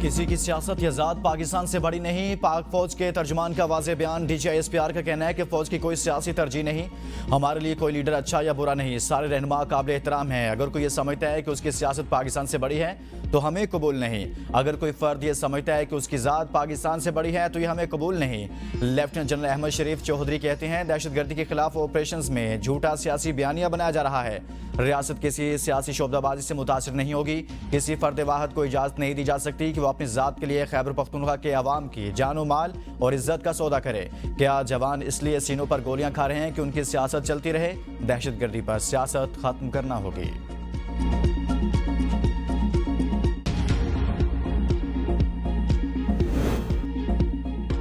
किसी की सियासत या ज़ात पाकिस्तान से बड़ी नहीं। पाक फौज के तर्जुमान का वाज़ेह बयान। DGISPR का कहना है कि फौज की कोई सियासी तरजीह नहीं। हमारे लिए कोई लीडर अच्छा या बुरा नहीं, सारे रहनुमा काबिल एहतराम हैं। अगर कोई ये समझता है कि उसकी सियासत पाकिस्तान से बड़ी है तो हमें कबूल नहीं। अगर कोई फर्द ये समझता है कि उसकी ज़ात पाकिस्तान से बड़ी है तो ये हमें कबूल नहीं। लेफ्टिनेंट जनरल अहमद शरीफ चौधरी कहते हैं, दहशतगर्दी के खिलाफ ऑपरेशन में झूठा सियासी बयानिया बनाया जा रहा है। रियासत किसी सियासी शोबदाबाजी से मुतासिर नहीं होगी। किसी फर्द वाहद को इजाज़त नहीं दी जा सकती कि वो अपनी ज़ात के लिए खैबर पख्तूनख्वा के अवाम की जानो माल और इज्जत का सौदा करे। क्या जवान इसलिए सीनों पर गोलियां खा रहे हैं कि उनकी सियासत चलती रहे? दहशतगर्दी पर सियासत खत्म करना होगी।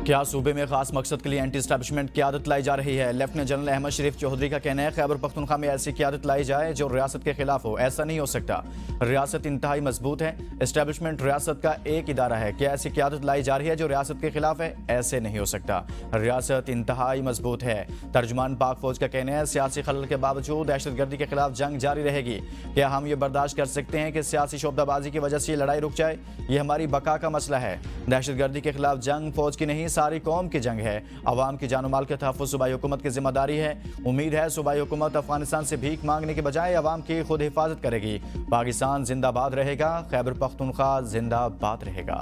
क्या सूबे में खास मकसद के लिए एंटी एस्टैब्लिशमेंट क़यादत लाई जा रही है? लेफ्टिनेंट जनरल अहमद शरीफ चौधरी का कहना है, खैबर पख्तूनख्वा में ऐसी क़यादत लाई जाए जो रियासत के खिलाफ हो। ऐसा नहीं हो सकता। रियासत इंतहाई मजबूत है। एस्टैब्लिशमेंट रियासत का एक इदारा है। क्या ऐसी क़यादत लाई जा रही है जो रियासत के खिलाफ है? ऐसे नहीं हो सकता। रियासत इंतहाई मजबूत है। तर्जुमान पाक फौज का कहना है, सियासी खलल के बावजूद दहशतगर्दी के खिलाफ जंग जारी रहेगी। क्या हम ये बर्दाश्त कर सकते हैं कि सियासी शोबदाबाजी की वजह से ये लड़ाई रुक जाए? ये हमारी बका का मसला है। दहशतगर्दी के खिलाफ जंग फौज की नहीं, सारी कौम की जंग है। अवाम की जानो माल के तहफ़्फ़ुज़ सूबाई हुकूमत की जिम्मेदारी है। उम्मीद है सूबाई हुकूमत अफगानिस्तान से भीख मांगने के बजाय अवाम की खुद हिफाजत करेगी। पाकिस्तान जिंदाबाद रहेगा, खैबर पख्तूनख्वा जिंदाबाद रहेगा।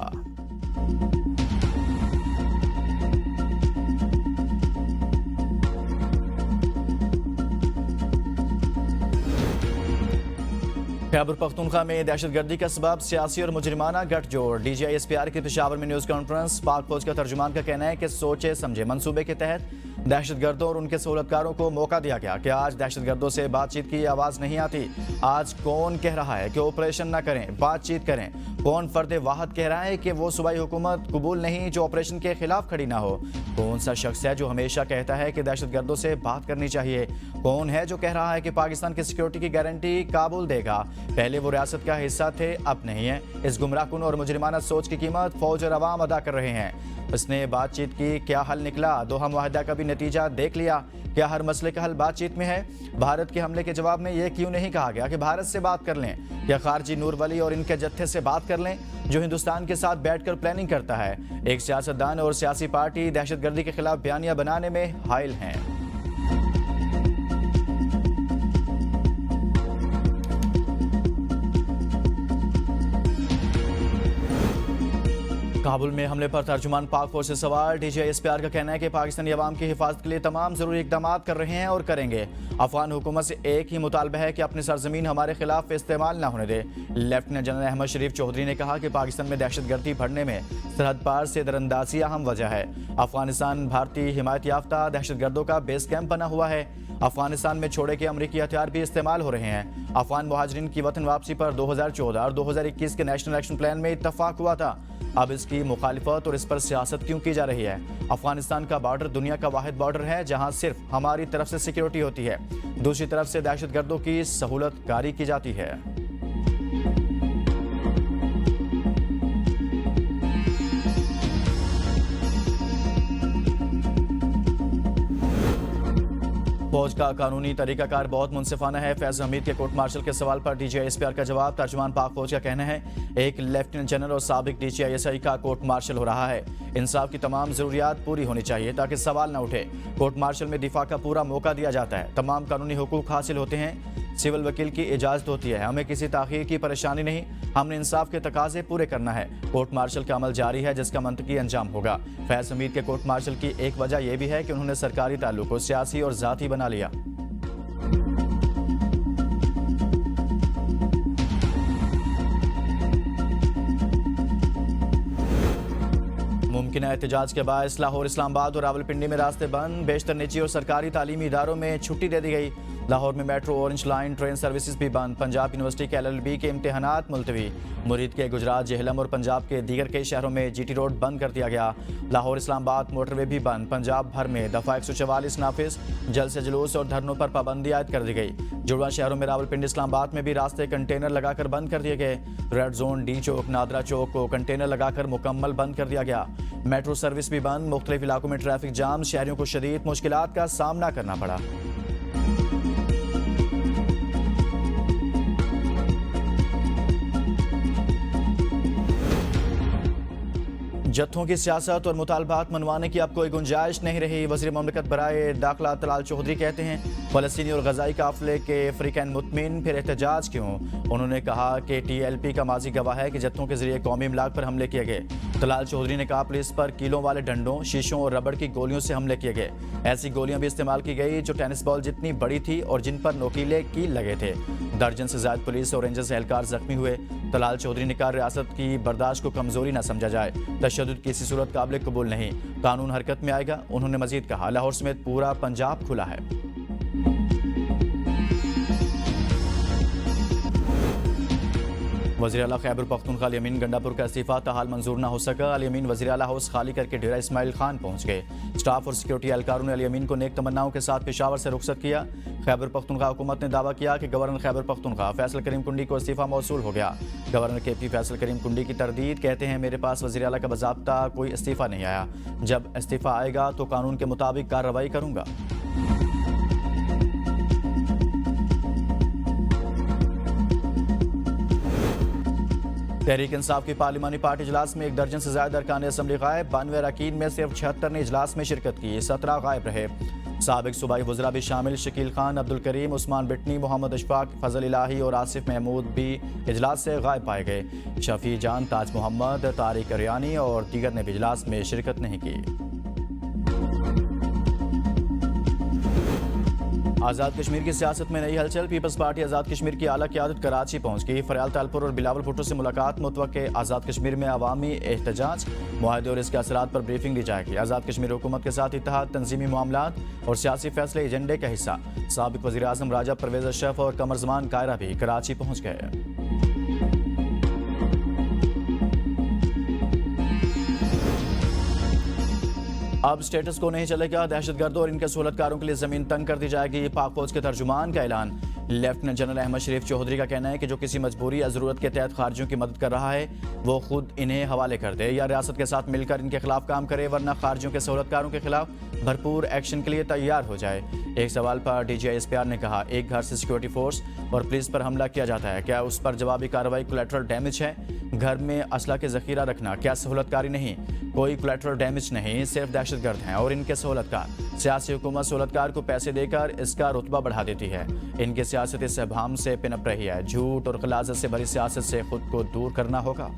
खैबर पख्तूनख्वा में दहशतगर्दी का सबब सियासी और मुजरिमाना गठजोड़। DGISPR की पेशावर में न्यूज़ कॉन्फ्रेंस। पाक फौज का तर्जुमान का कहना है कि सोचे समझे मंसूबे के तहत दहशतगर्दों और उनके सहूलतकारों को मौका दिया गया। क्या आज दहशतगर्दों से बातचीत की आवाज़ नहीं आती? आज कौन कह रहा है कि ऑपरेशन ना करें, बातचीत करें? कौन फर्द वाहद कह रहा है कि वो सूबाई हुकूमत कबूल नहीं जो ऑपरेशन के खिलाफ खड़ी ना हो? कौन सा शख्स है जो हमेशा कहता है कि दहशतगर्दों से बात करनी चाहिए? कौन है जो कह रहा है कि पाकिस्तान की सिक्योरिटी की गारंटी काबुल देगा? पहले वो रियासत का हिस्सा थे, अब नहीं है। इस गुमराहकुन और मुजरिमाना सोच की कीमत फौज और अवाम अदा कर रहे हैं। इसने बातचीत की, क्या हल निकला? दोहा मुआहदा का भी नतीजा देख लिया। क्या हर मसले का हल बातचीत में है? भारत के हमले के जवाब में यह क्यों नहीं कहा गया कि भारत से बात कर लें? या खारजी नूर वली और इनके जत्थे से बात कर लें जो हिंदुस्तान के साथ बैठकर प्लानिंग करता है? एक सियासतदान और सियासी पार्टी दहशतगर्दी के खिलाफ बयानिया बनाने में हाइल हैं। काबुल में हमले पर तर्जुमान पाक फौज से सवाल। DGISPR का कहना है कि पाकिस्तानी अवाम की हिफाजत के लिए तमाम जरूरी इकदाम कर रहे हैं और करेंगे। अफगान हुकूमत से एक ही मुतालबा है कि अपनी सरजमीन हमारे खिलाफ इस्तेमाल न होने दे। लेफ्टिनेंट जनरल अहमद शरीफ चौधरी ने कहा कि पाकिस्तान में दहशतगर्दी बढ़ने में सरहद पार से दरअंदाजी अहम वजह है। अफगानिस्तान भारतीय हिमायत याफ्ता दहशतगर्दों का बेस कैंप बना हुआ है। अफगानिस्तान में छोड़े के अमरीकी हथियार भी इस्तेमाल हो रहे हैं। अफगान मुहाजिरीन की वतन वापसी पर 2014 और 2021 के नेशनल एक्शन प्लान में इत्तफाक हुआ था। अब इसकी मुखालिफत और इस पर सियासत क्यों की जा रही है? अफगानिस्तान का बॉर्डर दुनिया का वाहिद बॉर्डर है जहां सिर्फ हमारी तरफ से सिक्योरिटी होती है, दूसरी तरफ से दहशतगर्दों की सहूलतकारी की जाती है। फौज का कानूनी तरीकाकार बहुत मुनसिफाना है। फैज़ हमीद के कोर्ट मार्शल के सवाल पर DGISPR का जवाब। तर्जुमान पाक फौज का कहना है, एक लेफ्टिनेंट जनरल और साबिक DGI-SI का कोर्ट मार्शल हो रहा है। इंसाफ की तमाम जरूरियात पूरी होनी चाहिए ताकि सवाल न उठे। कोर्ट मार्शल में दिफा का पूरा मौका दिया जाता है। तमाम कानूनी हुकूक हासिल होते हैं। सिविल वकील की इजाज़त होती है। हमें किसी ताख़ीर की परेशानी नहीं। हमने इंसाफ के तकाजे पूरे करना है। कोर्ट मार्शल का अमल जारी है जिसका मंतकी अंजाम होगा। फैज़ हमीद के कोर्ट मार्शल की एक वजह यह भी है कि उन्होंने सरकारी ताल्लुक को सियासी और ज़ाती बना लिया। मुमकिन एहतजाज के बाद लाहौर, इस्लामाबाद और रावलपिंडी में रास्ते बंद। बेशतर निजी और सरकारी तालीमी इदारों में छुट्टी दे दी गई। लाहौर में metro, orange line, train services भी बंद। पंजाब यूनिवर्सिटी के LLB के इम्तिहानात मुलतवी। मुरीद के गुजरात, जेहलम और पंजाब के दीगर कई शहरों में GT रोड बंद कर दिया गया। लाहौर इस्लामाबाद मोटरवे भी बंद। पंजाब भर में दफ़ा 144 नाफिज। जल से जुलूस और धरनों पर पाबंदी आयद कर दी गई। जुड़वा शहरों में रावलपिंडी, इस्लामाबाद में भी रास्ते कंटेनर लगाकर बंद कर दिए गए। रेड जोन, D चौक, नादरा चौक को कंटेनर लगाकर मुकम्मल बंद कर दिया गया। मेट्रो सर्विस भी बंद। मुख्तलिफ इलाकों में ट्रैफिक जाम। शहरियों को शदीद मुश्किलात का सामना करना पड़ा। जत्थों की सियासत और मुतालबात मनवाने की अब कोई गुंजाइश नहीं रही। वज़ीर ममलकत बराए दाखिला तलाल चौधरी कहते हैं फ़लस्तीनी और गज़ाई काफ़िले के फ़रीक़ैन मुतमिन, फिर एहतजाज क्यों। उन्होंने कहा कि TLP का माजी गवाह है कि जत्थों के जरिए कौमी इमलाक पर हमले किए गए। तलाल चौधरी ने कहा पुलिस पर कीलों वाले डंडों, शीशों और रबड़ की गोलियों से हमले किए गए। ऐसी गोलियां भी इस्तेमाल की गई जो टेनिस बॉल जितनी बड़ी थी और जिन पर नोकीले कील लगे थे। दर्जन से ज्यादा पुलिस और रेंजर्स एहलकार जख्मी हुए। तलाल चौधरी ने कहा रियासत की बर्दाश्त को कमजोरी न समझा जाए, तशद्दुद किसी सूरत काबिल कबूल नहीं, कानून हरकत में आएगा। उन्होंने मजीद कहा लाहौर समेत पूरा पंजाब खुला है। वज़ीर आला खैबर पख्तूनख्वा अली अमीन गंडापुर का इस्तीफा ताहाल मंजूर न हो सका। अली अमीन वज़ीर आला हाउस खाली करके डेरा इस्माइल खान पहुंच गए। स्टाफ और सिक्योरिटी एहलकारों ने अली अमीन को नेक तमन्नाओं के साथ पेशावर से रुखसत किया। खैबर पख्तूनख्वा हुकूमत ने दावा किया कि गवर्नर खैबर पख्तूनख्वा फैसल करीम कुंडी को इस्तीफा मौसूल हो गया। गवर्नर KP फैसल करीम कुंडी की तरदीद, कहते हैं मेरे पास वज़ीर आला का बाज़ाब्ता कोई इस्तीफा नहीं आया। जब इस्तीफा आएगा तो कानून के मुताबिक कार्रवाई करूंगा। तहरीक इंसाफ की पार्लिमानी पार्टी इजलास में 1 दर्जन से ज्यादा अरकान असम्बली गायब। 92 अरकान में सिर्फ 76 ने इजलास में शिरकत की, 17 गायब रहे। साबिक सूबाई वज़रा भी शामिल, शकील खान, अब्दुल करीम, उस्मान बिटनी, मोहम्मद अशफाक, फजल इलाही और आसिफ महमूद भी इजलास से गायब पाए गए। शफी जान, ताज मोहम्मद, तारिक अरियानी और दीगर ने भी इजलास में शिरकत नहीं की। आज़ाद कश्मीर की सियासत में नई हलचल। पीपल्स पार्टी आज़ाद कश्मीर की आला क़यादत कराची पहुंच गई। फरयाल तालपुर और बिलावल भुट्टो से मुलाकात मुतवक्के। आज़ाद कश्मीर में अवामी एहतजाज, मुआहदे और इसके असरात पर ब्रीफिंग दी जाएगी। आज़ाद कश्मीर हुकूमत के साथ इत्तेहाद, तंजीमी मामलात और सियासी फैसले एजेंडे का हिस्सा। साबिक वज़ीर आज़म राजा परवेज़ अशरफ और कमर ज़मान कायरा भी कराची पहुँच गए। अब स्टेटस को नहीं चलेगा, दहशतगर्दों और इनके सहूलतकारों के लिए जमीन तंग कर दी जाएगी। पाक फौज के तर्जुमान का ऐलान। लेफ्टिनेंट जनरल अहमद शरीफ चौधरी का कहना है कि जो किसी मजबूरी या जरूरत के तहत खारजियों की मदद कर रहा है वो खुद इन्हें हवाले कर दे या रियासत के साथ मिलकर इनके खिलाफ काम करे, वरना खारजियों के सहूलतकारों के खिलाफ भरपूर एक्शन के लिए तैयार हो जाए। एक सवाल पर DGI SPR ने कहा एक घर से सिक्योरिटी फोर्स और पुलिस पर हमला किया जाता है, क्या उस पर जवाबी कार्रवाई कोलैटरल डैमेज है? घर में असला के जखीरा रखना क्या सहूलतकारी नहीं? कोई कोलैटरल डैमेज नहीं, सिर्फ दहशतगर्द हैं और इनके सहूलतकार। सियासी हुकूमत सहूलतकार को पैसे देकर इसका रुतबा बढ़ा देती है। इनकी सियासत इस सहभाम से पिनप रही है। झूठ और खलाजत से भरी सियासत से खुद को दूर करना होगा।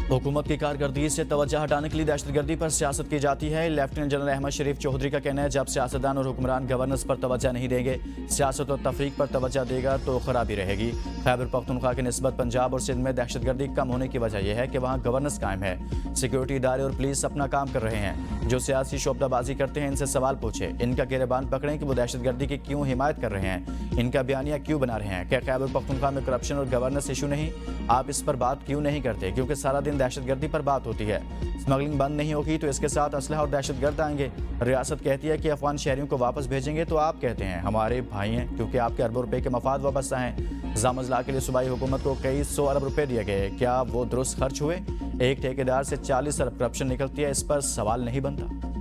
हुकूमत की कारकर्दगी से तवज्जो हटाने के लिए दहशतगर्दी पर सियासत की जाती है। लेफ्टिनेंट जनरल अहमद शरीफ चौधरी का कहना है जब सियासतदान और हुक्मरान गवर्नेंस पर तवज्जो नहीं देंगे, सियासत और तफरीक पर तवज्जो देगा तो खराबी रहेगी। खैबर पख्तूनख्वा की निस्बत पंजाब और सिंध में दहशतगर्दी कम होने की वजह यह है कि वहाँ गवर्नेंस कायम है। सिक्योरिटी इदारे और पुलिस अपना काम कर रहे हैं। जो सियासी शोबदाबाजी करते हैं इनसे सवाल पूछे, इनका गिरबान पकड़ें कि वो दहशतगर्दी की क्यों हिमायत कर रहे हैं, इनका बयानिया क्यों बना रहे हैं। क्या खैबर पख्तूनख्वा में करप्शन और गवर्नेंस इशू नहीं? आप इस पर बात क्यों नहीं करते? क्योंकि सारा दिन दहशतगर्दी पर बात होती है। स्मगलिंग बंद नहीं होगी तो इसके साथ असलहा और दहशतगर्द आएंगे। रियासत कहती है कि अफगान शहरियों को वापस भेजेंगे तो आप कहते हैं हमारे भाई हैं, क्योंकि आपके अरबों रुपए के मफाद वाबस्ता हैं। जामजला के लिए सूबाई हुकूमत को कई 100 अरब रुपए दिए गए, क्या वो दुरुस्त खर्च हुए? एक ठेकेदार से 40 अरब करप्शन निकलती है, इस पर सवाल नहीं बनता।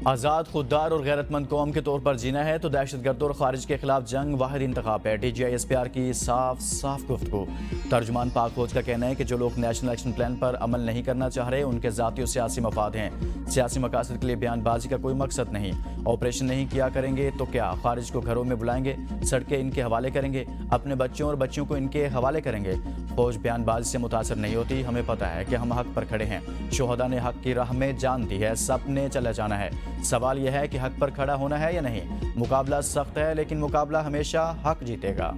आज़ाद, खुददार और गैरतमंद कौम के तौर पर जीना है तो दहशतगर्दों और खारिज के खिलाफ जंग वाहिद इंतखाब है। DGI SPR की साफ गुफ्तगू। तर्जुमान पाक फौज का कहना है कि जो लोग नेशनल एक्शन प्लान पर अमल नहीं करना चाह रहे उनके ज़ाती और सियासी मफाद हैं। सियासी मकासद के लिए बयानबाजी का कोई मकसद नहीं। ऑपरेशन नहीं किया करेंगे तो क्या खारिज को घरों में बुलाएंगे, सड़कें इनके हवाले करेंगे, अपने बच्चों और बच्चियों को इनके हवाले करेंगे? फौज बयानबाजी से मुतासर नहीं होती। हमें पता है कि हम हक पर खड़े हैं। शोहदा ने हक की राह में जान दी है, सब ने चला जाना है। सवाल यह है कि हक पर खड़ा होना है या नहीं। मुकाबला सख्त है लेकिन मुकाबला हमेशा हक जीतेगा।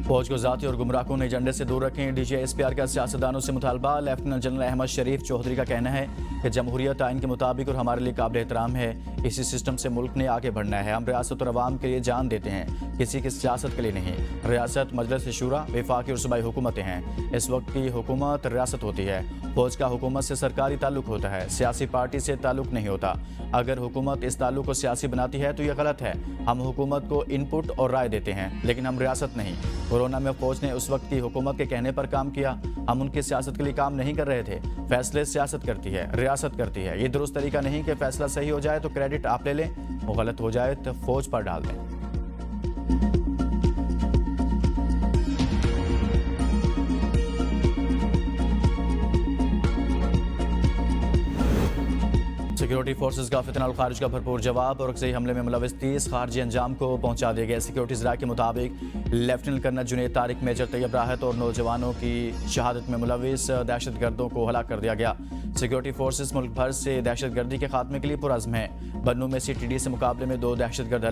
फौज को जाती और गुमराहकुन एजेंडे से दूर रखें। DGI SPR का सियासतदानों से मुतालबा। लेफ्टिनेंट जनरल अहमद शरीफ चौधरी का कहना है कि जमहूरियत आइन के मुताबिक और हमारे लिए काबिल एहतराम है। इसी सिस्टम से मुल्क ने आगे बढ़ना है। हम रियासत और अवाम के लिए जान देते हैं। किसी की सियासत के लिए नहीं। रियासत मजलिस शूरा, वफाकी और सूबाई हुकूमतें हैं। इस वक्त की हुकूमत रियासत होती है। फौज का हुकूमत से सरकारी ताल्लुक होता है, सियासी पार्टी से ताल्लुक नहीं होता। अगर हुकूमत इस ताल्लुक को सियासी बनाती है तो यह गलत है। हम हुकूमत को इनपुट और राय देते हैं, लेकिन हम रियासत नहीं। कोरोना में फौज ने उस वक्त की हुकूमत के कहने पर काम किया। हम उनकी सियासत के लिए काम नहीं कर रहे थे। फैसले सियासत करती है, रियासत करती है। ये दुरुस्त तरीका नहीं कि फैसला सही हो जाए तो क्रेडिट आप ले लें, वो गलत हो जाए तो फौज पर डाल दें। सिक्योरिटी फोर्सेज का फितनल खारिज का भरपूर जवाब। और अक्सई हमले में मुलविस 30 खारजी अंजाम को पहुंचा दिए गए। सिक्योरिटी ज़रा के मुताबिक lieutenant colonel Junaid Tariq, major Tayyab Rahat और नौजवानों की शहादत में मुलविस दहशत गर्दों को हलाक कर दिया गया। सिक्योरिटी फोर्सेज मुल्क भर से दहशत गर्दी के खात्मे के लिए पुरज़्म हैं। बन्नू में CTD से मुकाबले में 2 दहशत गर्द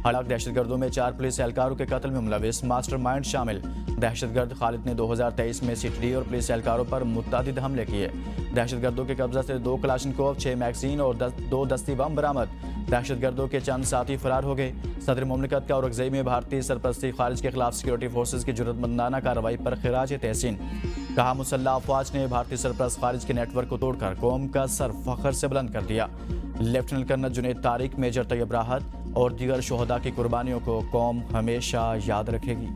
हलाक दहशत गर्दों में 4 पुलिस एहलकारों के कत्ल में मुलविस मास्टर माइंड शामिल। दहशत गर्द खालिद ने 2023 में CTD और पुलिस एहलकारों पर मुतअद्दिद हमले किए। दहशत गर्दों के कब्जा से 2 कलाशनकोव, 6 मैगजीन और 2 दस्ती बम बरामद। दहशत गर्दों के चंद साथी फरार हो गए। सदर मुमलिकत का औरंगज़ेब में भारतीय सरपरस्ती खारिज के खिलाफ सिक्योरिटी फोर्सेज की जुर्रतमंदाना कार्रवाई पर खिराज तहसीन। कहा, मुसल्लह अफवाज ने भारतीय सरपरस्त खारिज के नेटवर्क को तोड़कर कौम का सर फख्र से बुलंद कर दिया। Lieutenant colonel Junaid Tariq, major Tayyab Rahat और दीगर शोहदा की कुर्बानियों को कौम हमेशा याद रखेगी।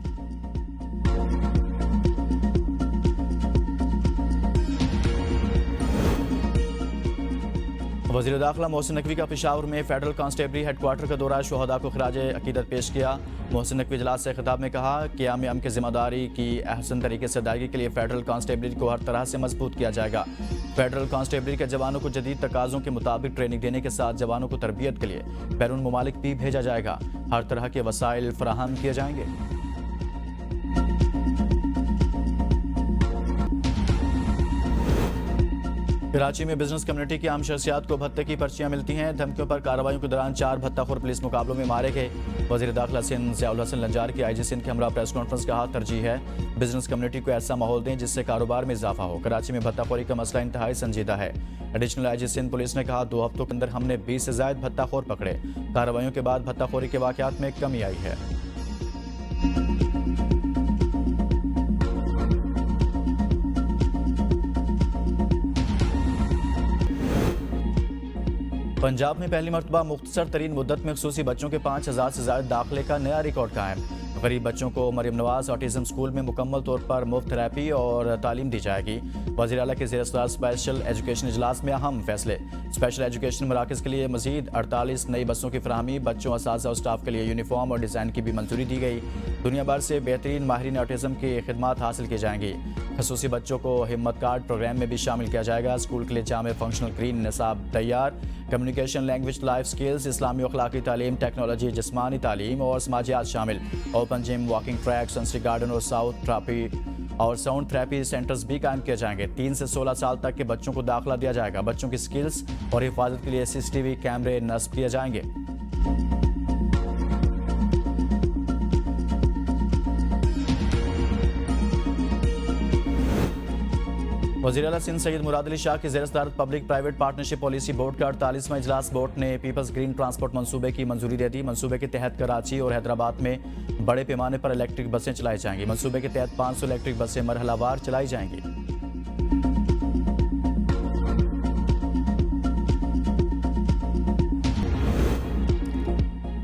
वज़ीर दाखिला मोहसिन नकवी का पेशावर में फेडरल कांस्टेबली हेडक्वार्टर का दौरा। शोहदा को खिराज अकीदत पेश किया। मोहसिन नकवी इजलास से खिताब में कहा, क़याम अमन की जिम्मेदारी की अहसन तरीके से अदायगी के लिए फेडरल कांस्टेबली को हर तरह से मजबूत किया जाएगा। फेडरल कांस्टेबली के जवानों को जदीद तकाज़ों के मुताबिक ट्रेनिंग देने के साथ जवानों को तरबियत के लिए बैरून ममालिक भी भेजा जाएगा। हर तरह के वसाइल फराहम किए जाएंगे। कराची में बिजनेस कम्युनिटी की आम शख्सियात को भत्ते की पर्चियां मिलती हैं। धमकियों पर कार्रवाइयों के दौरान 4 भत्ताखोर पुलिस मुकाबलों में मारे गए। वज़ीर दाखिला सिंध ज़ियाउल हसन लंजार की IG सिंध के हमरा प्रेस कॉन्फ्रेंस का तरजीह है बिजनेस कम्युनिटी को ऐसा माहौल दें जिससे कारोबार में इजाफा हो। कराची में भत्ताखोरी का मसला इंतहाई संजीदा है। एडिशनल IG सिंध पुलिस ने कहा, 2 हफ्तों के अंदर हमने 20 से ज़ायद भत्ताखोर पकड़े। कार्रवाइयों के बाद भत्ताखोरी के वाक़यात में कमी आई है। पंजाब में पहली मरतबा मुख्तसर तरीन मुद्दत में खुसूसी बच्चों के 5000 से ज़्यादा दाखिले का नया रिकॉर्ड कायम। गरीब बच्चों को मरियम नवाज ऑटिज़म स्कूल में मुकम्मल तौर पर मुफ्त थेरेपी और तालीम दी जाएगी। वज़ीर आला के ज़ेर-ए-सदारत स्पेशल एजुकेशन इजलास में अहम फैसले। स्पेशल एजुकेशन मराकज़ के लिए मजीद 48 नई बसों की फराहमी। बच्चों, असातिज़ा और स्टाफ के लिए यूनिफॉर्म और डिज़ाइन की भी मंजूरी दी गई। दुनिया भर से बेहतरीन माहिरीन ऑटिज़म की खिदमात हासिल की जाएंगी। खसूसी बच्चों को हिम्मत कार्ड प्रोग्राम में भी शामिल किया जाएगा। स्कूल के लिए जामे फंक्शनल ग्रीन निसाब तैयार। कम्युनिकेशन, लैंग्वेज, लाइफ स्किल्स, इस्लामी अखलाकी तालीम, टेक्नोलॉजी, जिस्मानी तालीम और समाजियात शामिल। Open gym, walking track, sensory garden और साउंड थेरेपी सेंटर्स भी कायम किए जाएंगे। 3 से 16 साल तक के बच्चों को दाखिला दिया जाएगा। बच्चों की स्किल्स और हिफाजत के लिए CCTV कैमरे नस्ब किए जाएंगे। वज़ीर आला सिंध सैयद मुराद अली शाह की ज़ेर-ए-सदारत public private partnership policy board का 48वां इजलास। बोर्ड ने पीपल्स ग्रीन ट्रांसपोर्ट मंसूबे की मंजूरी दे दी। मंसूबे के तहत कराची और हैदराबाद में बड़े पैमाने पर इलेक्ट्रिक बसें चलाई जाएंगी। मंसूबे के तहत 500 इलेक्ट्रिक बसें मरहलावार चलाई जाएंगी।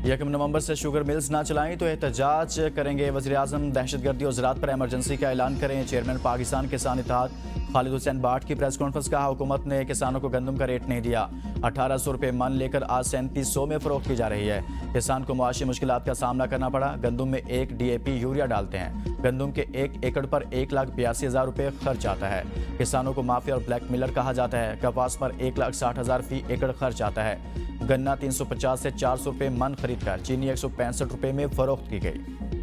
1 नवंबर से शुगर मिल्स ना चलाएं तो एहतजाज करेंगे। वज़ीर आज़म दहशतगर्दी और ज़राअत पर एमरजेंसी का ऐलान करें। चेयरमैन पाकिस्तान किसान इत्तेहाद खालिद हुसैन बाट की प्रेस कॉन्फ्रेंस। कहा, हुकूमत ने किसानों को गंदम का रेट नहीं दिया। 1800 रुपये मन लेकर आज 3700 में फ़रोख्त की जा रही है। किसान को मुआशी मुश्किलात का सामना करना पड़ा। गंदम में 1 DAP यूरिया डालते हैं। गंदम के 1 एकड़ पर 1,82,000 रुपये खर्च आता है। किसानों को माफिया और ब्लैक मिलर कहा जाता है। कपास पर 1,60,000 फी एकड़ खर्च आता है। गन्ना 350 से 400 रुपये मन खरीद कर चीनी 165 रुपये में फ़रोख्त की गई।